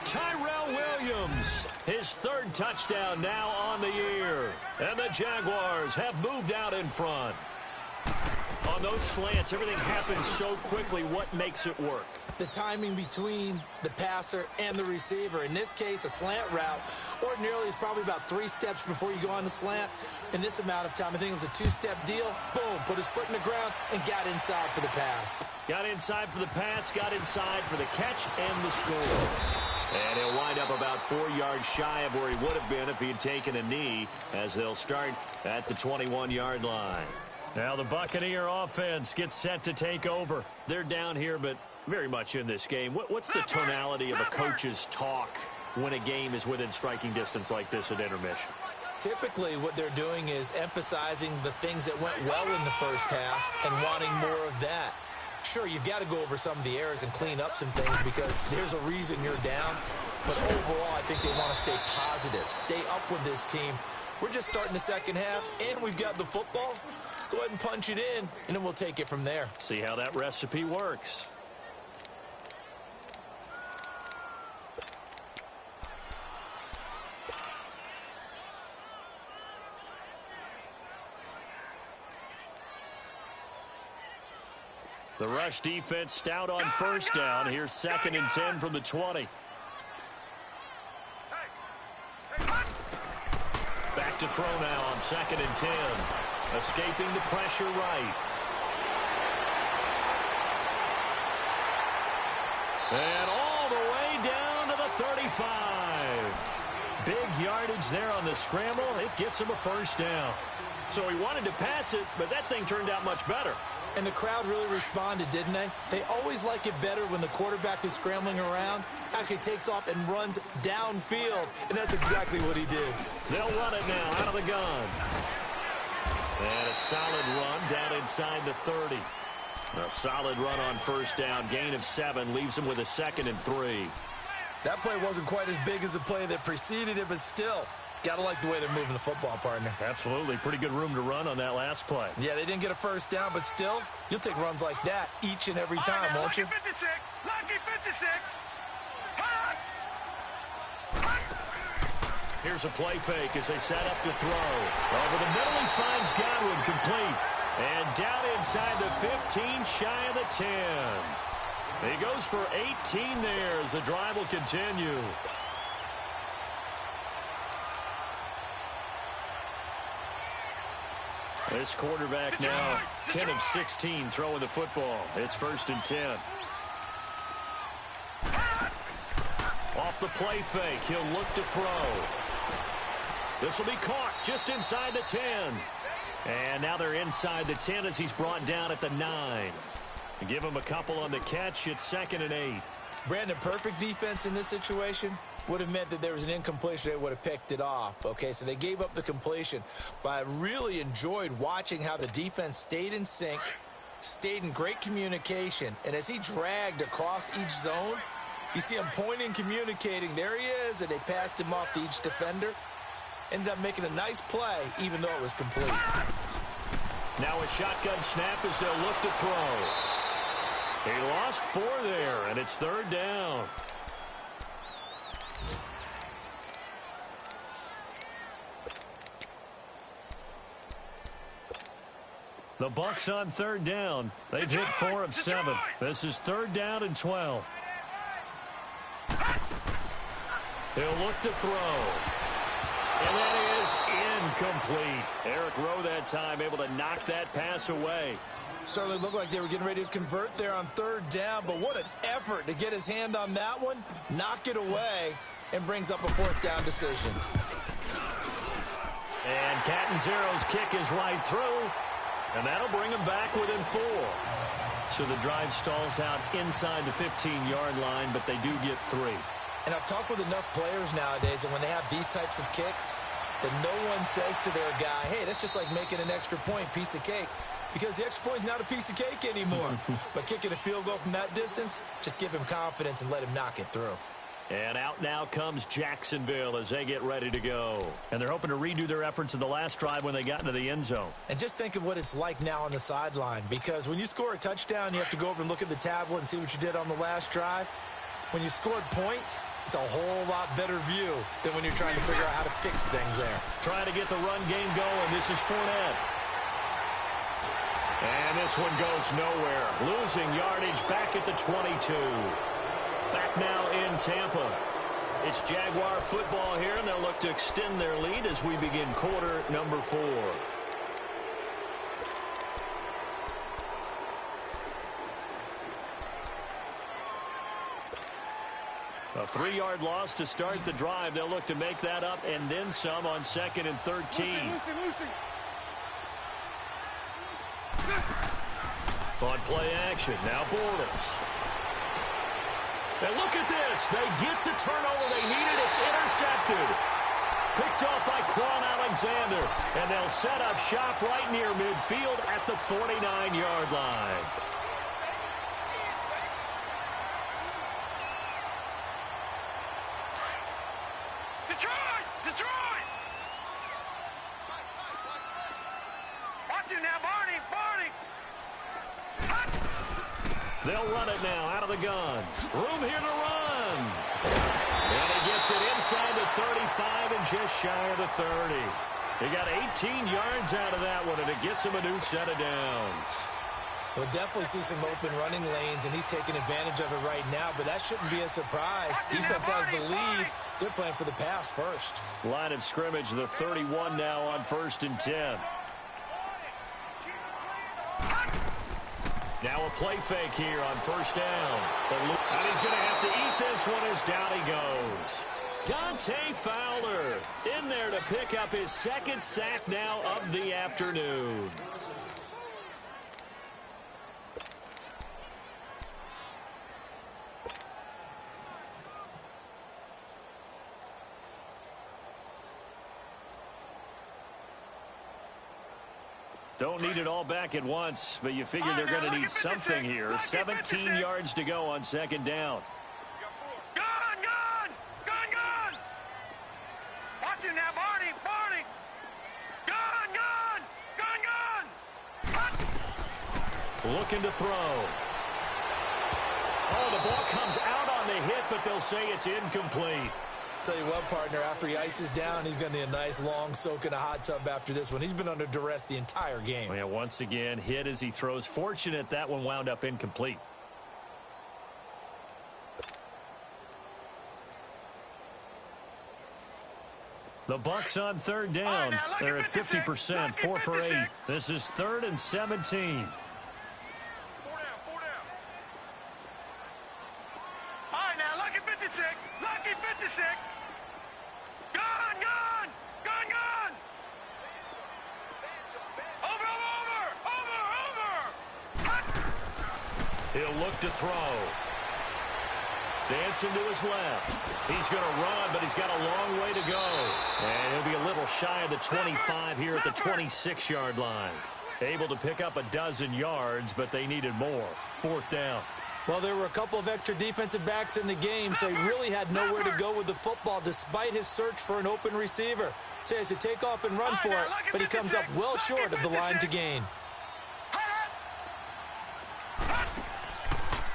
Tyrell Williams, his 3rd touchdown now on the year. And the Jaguars have moved out in front. On those slants, everything happens so quickly. What makes it work? The timing between the passer and the receiver. In this case, a slant route ordinarily is probably about 3 steps before you go on the slant. In this amount of time, I think it was a 2-step deal. Boom, put his foot in the ground and got inside for the pass. Got inside for the pass, got inside for the catch and the score. And he'll wind up about 4 yards shy of where he would have been if he had taken a knee, as they'll start at the 21-yard line. Now the Buccaneer offense gets set to take over. They're down here, but very much in this game. What's the tonality of a coach's talk when a game is within striking distance like this at intermission? Typically, what they're doing is emphasizing the things that went well in the first half and wanting more of that. Sure, you've got to go over some of the errors and clean up some things because there's a reason you're down. But overall, I think they want to stay positive, stay up with this team. We're just starting the second half, and we've got the football. Let's go ahead and punch it in, and then we'll take it from there. See how that recipe works. The rush defense stout on 1st down. Here's 2nd and 10 from the 20. Back to throw now on 2nd and 10. Escaping the pressure right. And all the way down to the 35. Big yardage there on the scramble. It gets him a 1st down. So he wanted to pass it, but that thing turned out much better. And the crowd really responded, didn't they? They always like it better when the quarterback who's scrambling around actually takes off and runs downfield, and that's exactly what he did. They'll run it now out of the gun. And a solid run down inside the 30. A solid run on first down. Gain of 7 leaves him with a 2nd and 3. That play wasn't quite as big as the play that preceded it, but still, got to like the way they're moving the football, partner. Absolutely. Pretty good room to run on that last play. Yeah, they didn't get a first down, but still, you'll take runs like that each and every time, right, won't you? 56, lucky 56. Here's a play fake as they set up to throw. Over the middle, he finds Godwin complete. And down inside the 15, shy of the 10. He goes for 18 there as the drive will continue. This quarterback now 10 of 16 throwing the football. It's 1st and 10. Off the play fake, he'll look to throw. This will be caught just inside the 10. And now they're inside the 10 as he's brought down at the 9. Give him a couple on the catch. It's 2nd and 8. Brandon, perfect defense in this situation would have meant that there was an incompletion. They would have picked it off. Okay, so they gave up the completion. But I really enjoyed watching how the defense stayed in sync, stayed in great communication. And as he dragged across each zone, you see him pointing, communicating. There he is, and they passed him off to each defender. Ended up making a nice play, even though it was complete. Now a shotgun snap as they'll look to throw. He lost 4 there, and it's 3rd down. The Bucs on 3rd down. They've hit 4 of 7. This is 3rd down and 12. He'll look to throw. And that is incomplete. Eric Rowe that time able to knock that pass away. Certainly looked like they were getting ready to convert there on 3rd down, but what an effort to get his hand on that one, knock it away, and brings up a 4th down decision. And Catanzaro's kick is right through, and that'll bring him back within 4. So the drive stalls out inside the 15-yard line, but they do get 3. And I've talked with enough players nowadays that when they have these types of kicks, that no one says to their guy, hey, that's just like making an extra point, piece of cake. Because the extra point is not a piece of cake anymore. But kicking a field goal from that distance, just give him confidence and let him knock it through. And out now comes Jacksonville as they get ready to go. And they're hoping to redo their efforts in the last drive when they got into the end zone. And just think of what it's like now on the sideline. Because when you score a touchdown, you have to go over and look at the tablet and see what you did on the last drive. When you scored points, it's a whole lot better view than when you're trying to figure out how to fix things there. Trying to get the run game going. This is Fournette. And this one goes nowhere. Losing yardage back at the 22. Back now in Tampa. It's Jaguar football here, and they'll look to extend their lead as we begin quarter number 4. A 3-yard loss to start the drive. They'll look to make that up and then some on 2nd and 13. On play action, now Bortles. And look at this. They get the turnover they needed. It's intercepted. Picked off by Quan Alexander. And they'll set up shop right near midfield at the 49-yard line. Detroit! Watch it now, Barney! They'll run it now out of the gun. Room here to run. And he gets it inside the 35 and just shy of the 30. He got 18 yards out of that one, and it gets him a new set of downs. We'll definitely see some open running lanes, and he's taking advantage of it right now, but that shouldn't be a surprise. Defense has the lead. They're playing for the pass first. Line of scrimmage, the 31 now on 1st and 10. Now a play fake here on 1st down. And he's going to have to eat this one as down he goes. Dante Fowler in there to pick up his second sack now of the afternoon. Don't need it all back at once, but you figure they're going to need something here. 17 yards to go on second down. Watch him now, Barney. Looking to throw. Oh, the ball comes out on the hit, but they'll say it's incomplete. Tell you what, partner, after he ices down, he's going to need a nice long soak in a hot tub after this one. He's been under duress the entire game. Well, yeah, once again, hit as he throws. Fortunate that one wound up incomplete. The Bucs on third down. They're at 50%, 4 for 8. This is 3rd and 17. Lucky 56. Gone. Over. He'll look to throw. Dancing to his left. He's going to run, but he's got a long way to go. And he'll be a little shy of the 25 here at the 26-yard line. Able to pick up a dozen yards, but they needed more. 4th down. Well, there were a couple of extra defensive backs in the game, so he really had nowhere to go with the football despite his search for an open receiver. So he has to take off and run for it, but he comes up well short of the line to gain.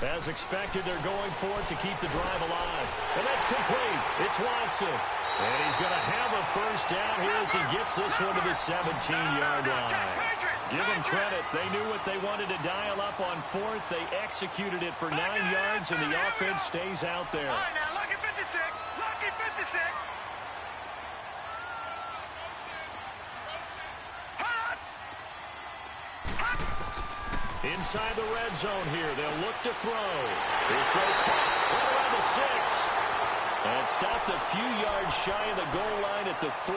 As expected, they're going for it to keep the drive alive. And that's complete. It's Watson. And he's going to have a first down here as he gets this one to the 17-yard line. Give them credit. They knew what they wanted to dial up on 4th. They executed it for 9 yards, and the offense stays out there. All right, now, lucky 56. Inside the red zone here. They'll look to throw. His throw caught right around the 6. And stopped a few yards shy of the goal line at the 3.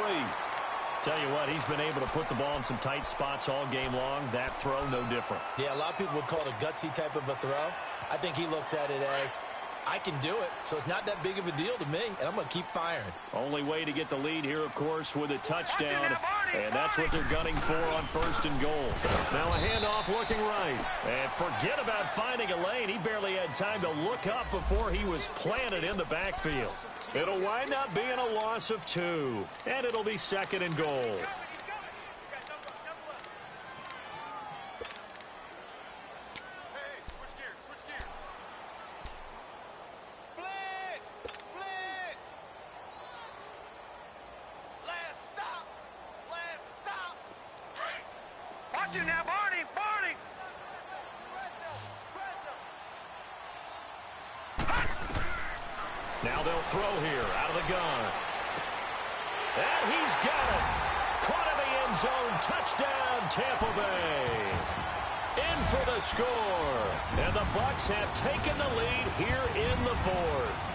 Tell you what, he's been able to put the ball in some tight spots all game long. That throw, no different. Yeah, a lot of people would call it a gutsy type of a throw. I think he looks at it as, I can do it, so it's not that big of a deal to me, and I'm going to keep firing. Only way to get the lead here, of course, with a touchdown, and that's what they're gunning for on 1st and goal. Now a handoff looking right, and forget about finding a lane. He barely had time to look up before he was planted in the backfield. It'll wind up being a loss of 2, and it'll be 2nd and goal. Watch him now, Barney. Now they'll throw here out of the gun. And he's got it. Caught in the end zone. Touchdown, Tampa Bay. In for the score. And the Bucs have taken the lead here in the 4th.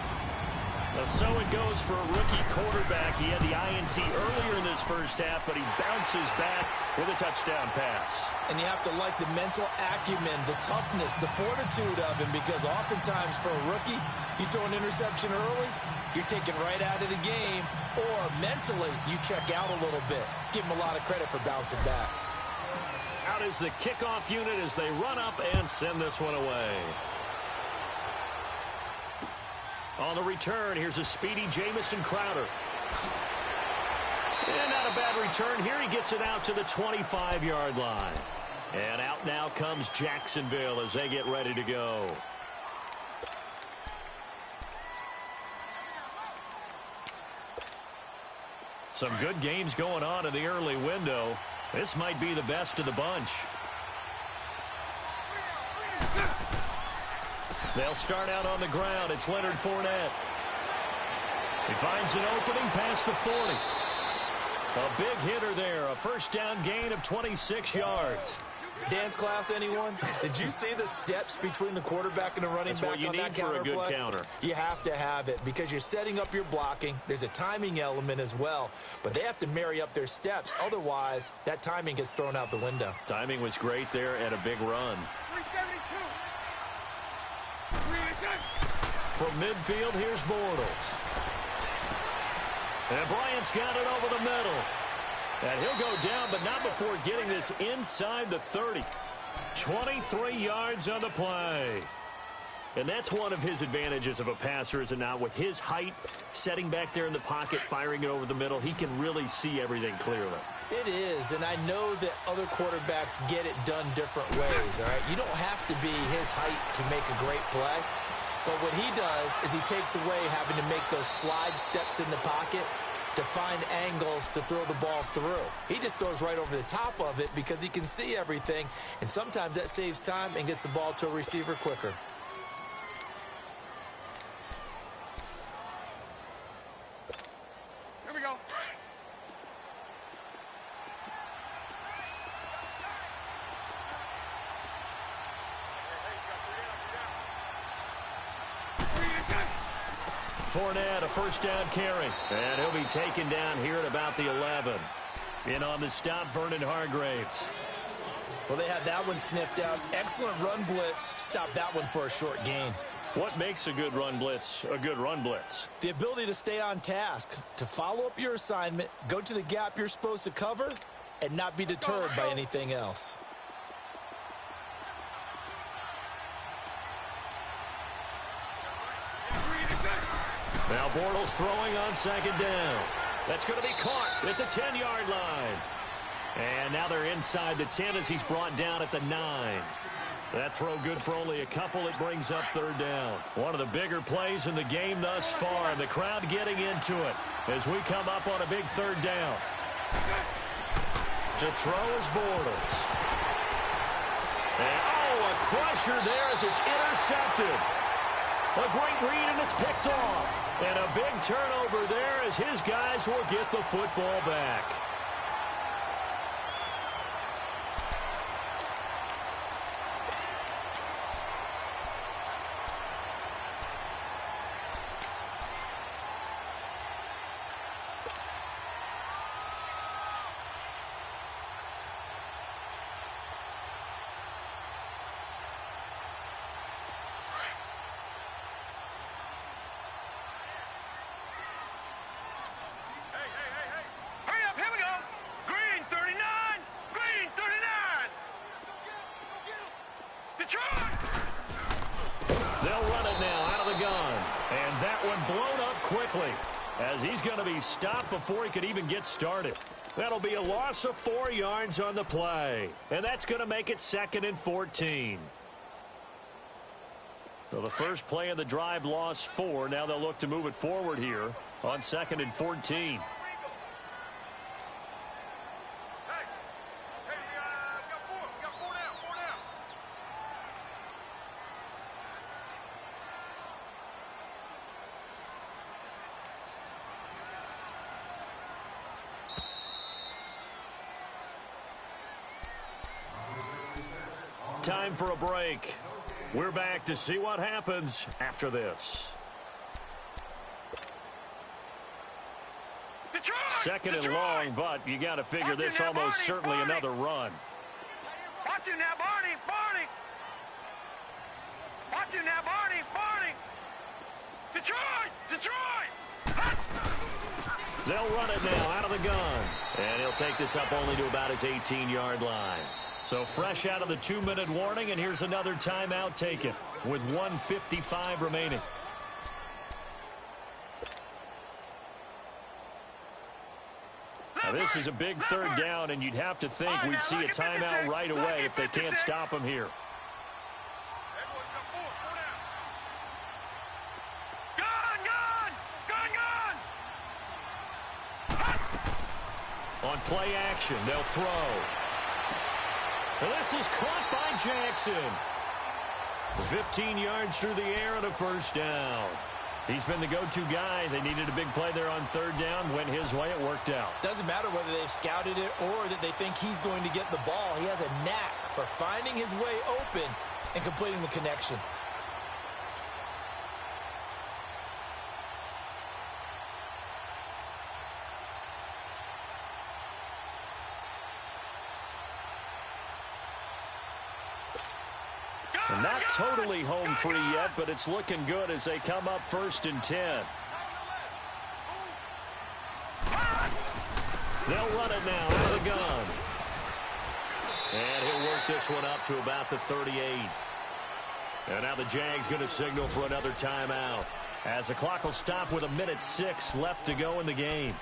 So it goes for a rookie quarterback. He had the INT earlier in this first half, but he bounces back with a touchdown pass. And you have to like the mental acumen, the toughness, the fortitude of him, because oftentimes for a rookie, you throw an interception early, you're taken right out of the game, or mentally you check out a little bit. Give him a lot of credit for bouncing back. Out is the kickoff unit as they run up and send this one away. On the return, here's a speedy Jamison Crowder. And not a bad return here. He gets it out to the 25-yard line. And out now comes Jacksonville as they get ready to go. Some good games going on in the early window. This might be the best of the bunch. They'll start out on the ground. It's Leonard Fournette. He finds an opening past the 40. A big hitter there. A first down gain of 26 yards. Dance class, anyone? Did you see the steps between the quarterback and the running back on that counter play? That's what you need for a good counter. You have to have it because you're setting up your blocking. There's a timing element as well, but they have to marry up their steps. Otherwise, that timing gets thrown out the window. Timing was great there and a big run. 372. From midfield, here's Bortles. And Bryant's got it over the middle. And he'll go down, but not before getting this inside the 30. 23 yards on the play. And that's one of his advantages of a passer, is it not? With his height, setting back there in the pocket, firing it over the middle, he can really see everything clearly. It is, and I know that other quarterbacks get it done different ways, all right? You don't have to be his height to make a great play. But what he does is he takes away having to make those slide steps in the pocket to find angles to throw the ball through. He just throws right over the top of it because he can see everything, and sometimes that saves time and gets the ball to a receiver quicker. Here we go. Fournette, a first down carry. And he'll be taken down here at about the 11. In on the stop, Vernon Hargreaves. Well, they had that one sniffed out. Excellent run blitz. Stopped that one for a short gain. What makes a good run blitz a good run blitz? The ability to stay on task, to follow up your assignment, go to the gap you're supposed to cover, and not be deterred by anything else. Now Bortles throwing on second down. That's going to be caught at the 10-yard line. And now they're inside the 10 as he's brought down at the 9. That throw good for only a couple. It brings up third down. One of the bigger plays in the game thus far, and the crowd getting into it as we come up on a big third down. To throw is Bortles. And, a crusher there as it's intercepted. A great read, and it's picked off. And a big turnover there as his guys will get the football back. They'll run it now out of the gun. And that one blown up quickly as he's going to be stopped before he could even get started. That'll be a loss of 4 yards on the play. And that's going to make it 2nd and 14. So the first play of the drive lost 4. Now they'll look to move it forward here on 2nd and 14. Time for a break. We're back to see what happens after this. Second and long, but you got to figure this almost certainly another run. Watch it now, Barney. Barney. Watch it now, Barney. Barney. Detroit. Detroit. They'll run it now out of the gun. And he'll take this up only to about his 18-yard line. So fresh out of the 2-minute warning, and here's another timeout taken with 1:55 remaining. Now this is a big third down, and you'd have to think we'd see a timeout right away if they can't stop him here. On play action, they'll throw. This is caught by Jackson. 15 yards through the air and a first down. He's been the go-to guy. They needed a big play there on third down. Went his way. It worked out. Doesn't matter whether they've scouted it or that they think he's going to get the ball. He has a knack for finding his way open and completing the connection. And not totally home free yet, but it's looking good as they come up 1st and 10. They'll run it now out of the gun. And he'll work this one up to about the 38. And now the Jags going to signal for another timeout, as the clock will stop with 1:06 left to go in the game.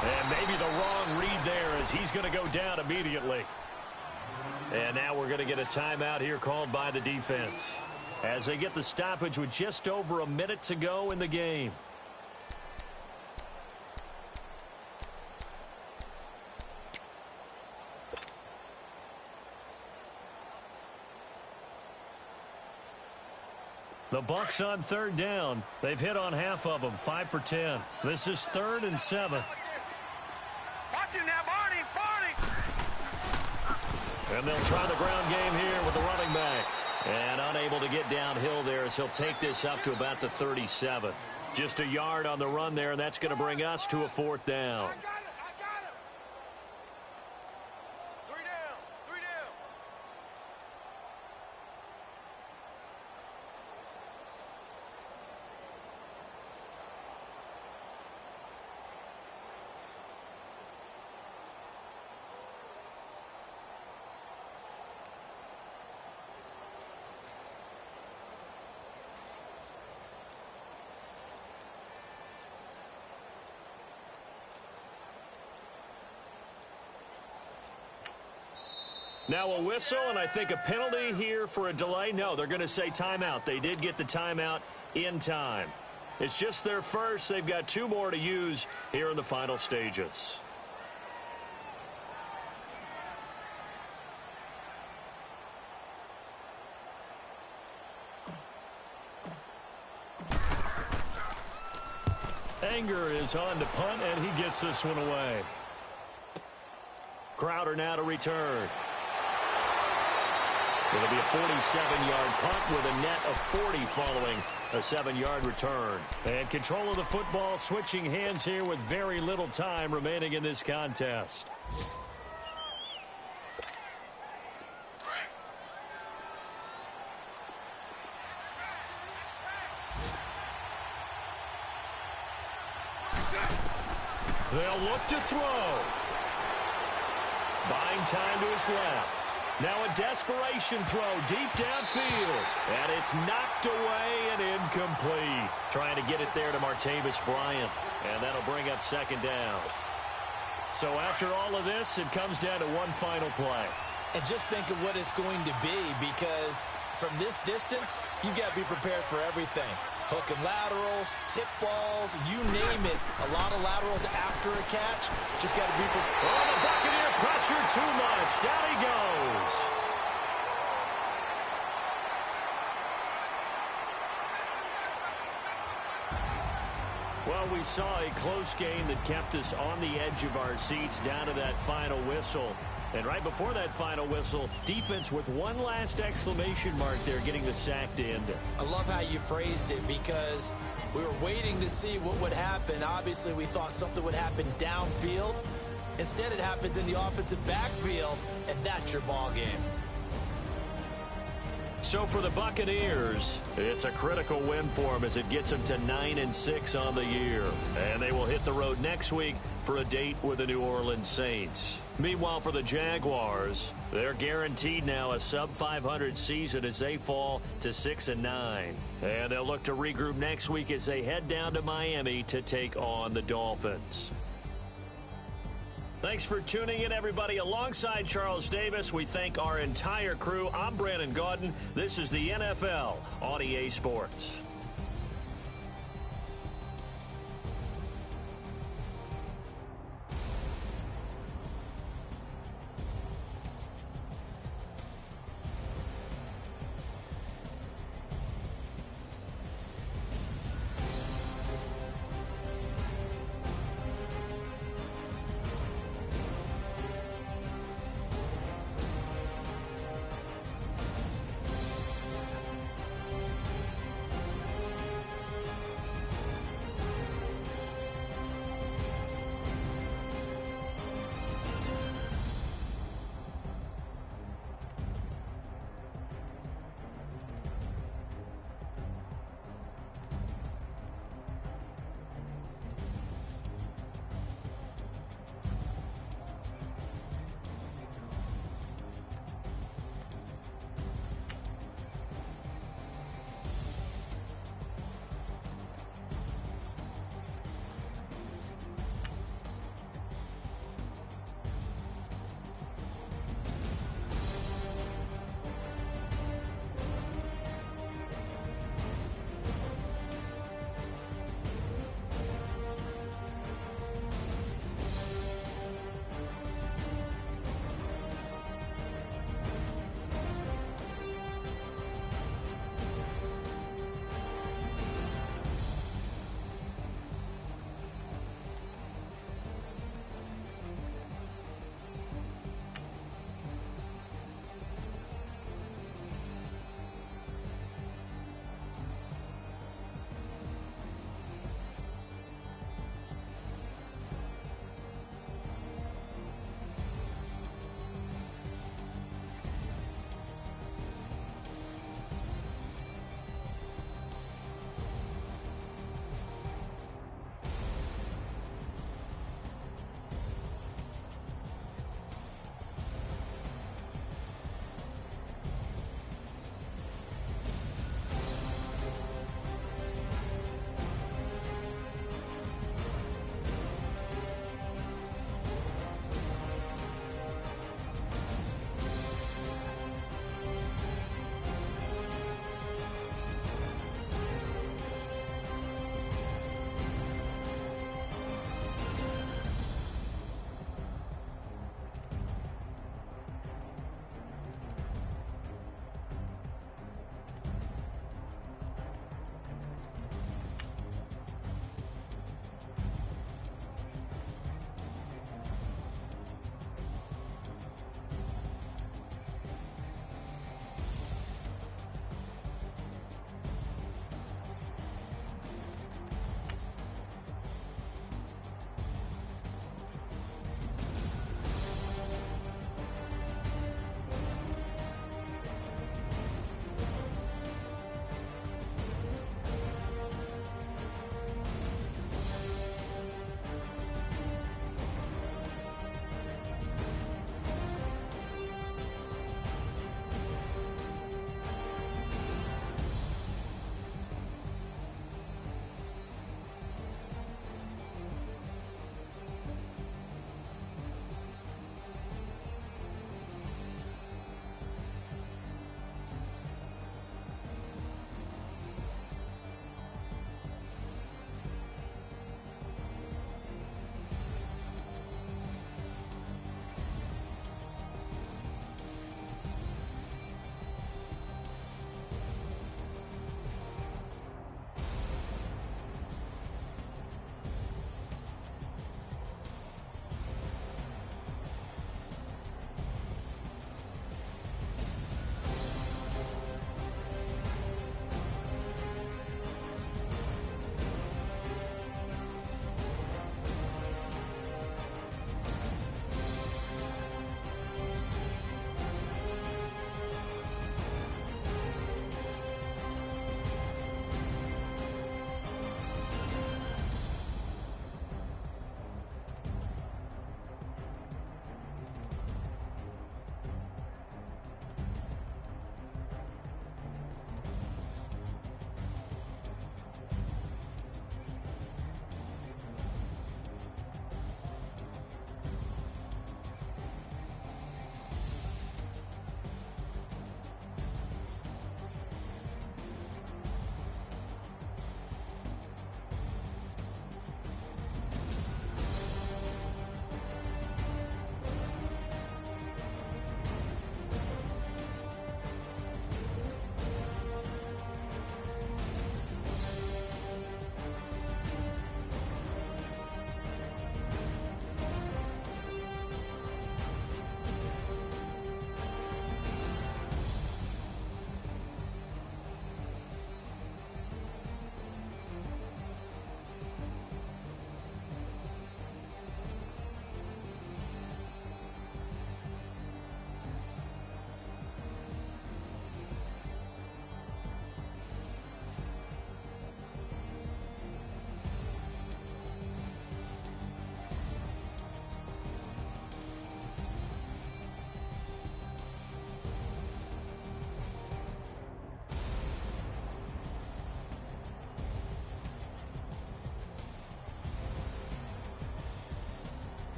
And maybe the wrong read there, as he's going to go down immediately. And now we're going to get a timeout here called by the defense, as they get the stoppage with just over a minute to go in the game. The Bucs on third down. They've hit on half of them, 5 for 10. This is 3rd and 7. Watch him now, Barney, Barney. And they'll try the ground game here with the running back. And unable to get downhill there, as he'll take this up to about the 37. Just a yard on the run there, and that's going to bring us to a 4th down. I got him. 3 down, 3 down. Now a whistle, and I think a penalty here for a delay. No, they're going to say timeout. They did get the timeout in time. It's just their first. They've got 2 more to use here in the final stages. Anger is on to punt, and he gets this one away. Crowder now to return. It'll be a 47-yard punt with a net of 40 following a 7-yard return. And control of the football switching hands here with very little time remaining in this contest. They'll look to throw. Buying time to his left. Now a desperation throw deep downfield. And it's knocked away and incomplete. Trying to get it there to Martavis Bryant. And that'll bring up 2nd down. So after all of this, it comes down to one final play. And just think of what it's going to be, because from this distance, you got to be prepared for everything. Hook and laterals, tip balls, you name it. A lot of laterals after a catch. Just got to be prepared. Oh, the Buccaneer pressure too much. Down he goes. Well, we saw a close game that kept us on the edge of our seats down to that final whistle. And right before that final whistle, defense with one last exclamation mark there, getting the sack to end it. I love how you phrased it, because we were waiting to see what would happen. Obviously, we thought something would happen downfield. Instead, it happens in the offensive backfield, and that's your ball game. So for the Buccaneers, it's a critical win for them as it gets them to 9-6 on the year. And they will hit the road next week for a date with the New Orleans Saints. Meanwhile, for the Jaguars, they're guaranteed now a sub-500 season as they fall to 6-9. And they'll look to regroup next week as they head down to Miami to take on the Dolphins. Thanks for tuning in, everybody. Alongside Charles Davis, we thank our entire crew. I'm Brandon Gaudin. This is the NFL on EA Sports.